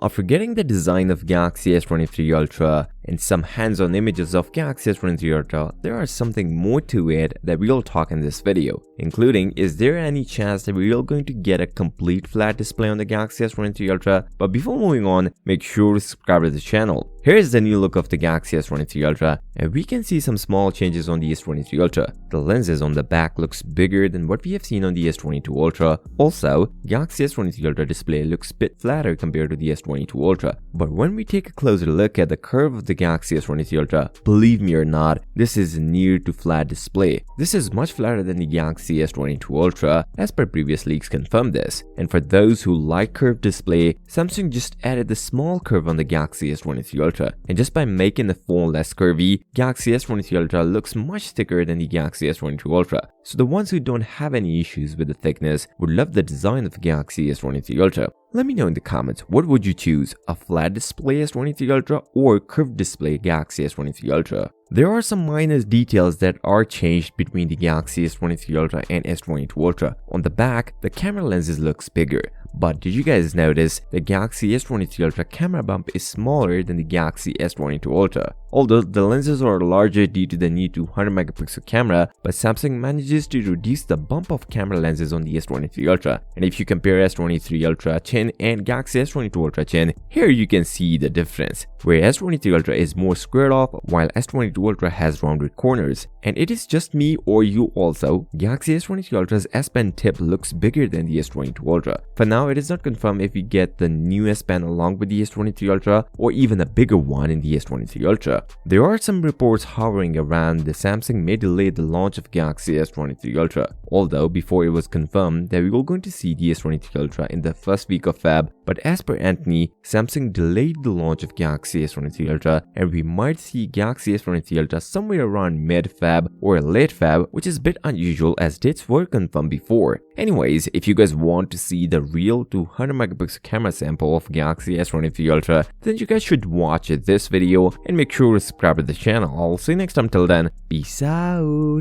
After getting the design of Galaxy S23 Ultra and some hands-on images of Galaxy S23 Ultra, there are something more to it that we'll talk in this video, including is there any chance that we're going to get a complete flat display on the Galaxy S23 Ultra? But before moving on, make sure to subscribe to the channel. Here is the new look of the Galaxy S23 Ultra, and we can see some small changes on the S23 Ultra. The lenses on the back looks bigger than what we have seen on the S22 Ultra. Also, Galaxy S23 Ultra display looks a bit flatter compared to the S22 Ultra. But when we take a closer look at the curve of the Galaxy S23 Ultra, believe me or not, this is near to flat display. This is much flatter than the Galaxy S22 Ultra, as per previous leaks confirmed this. And for those who like curved display, Samsung just added the small curve on the Galaxy S23 Ultra. And just by making the phone less curvy, Galaxy S23 Ultra looks much thicker than the Galaxy S22 Ultra. So the ones who don't have any issues with the thickness would love the design of the Galaxy S23 Ultra. Let me know in the comments, what would you choose, a flat display S23 Ultra or curved display Galaxy S23 Ultra? There are some minor details that are changed between the Galaxy S23 Ultra and S22 Ultra. On the back, the camera lenses looks bigger. But did you guys notice the Galaxy S23 Ultra camera bump is smaller than the Galaxy S22 Ultra? Although the lenses are larger due to the new 200-megapixel camera, but Samsung manages to reduce the bump of camera lenses on the S23 Ultra. And if you compare S23 Ultra chin and Galaxy S22 Ultra chin, here you can see the difference, where S23 Ultra is more squared off while S22 Ultra has rounded corners. And it is just me or you also, Galaxy S23 Ultra's S Pen tip looks bigger than the S22 Ultra. For now, it is not confirmed if we get the new S Pen along with the S23 Ultra or even a bigger one in the S23 Ultra. There are some reports hovering around that Samsung may delay the launch of Galaxy S23 Ultra, although before it was confirmed that we were going to see the S23 Ultra in the first week of Feb. But as per Anthony, Samsung delayed the launch of Galaxy S23 Ultra, and we might see Galaxy S23 Ultra somewhere around mid-Feb or late Feb, which is a bit unusual as dates were confirmed before. Anyways, if you guys want to see the real 200-megapixel camera sample of Galaxy S23 Ultra, then you guys should watch this video and make sure to subscribe to the channel. I'll see you next time. Till then, peace out.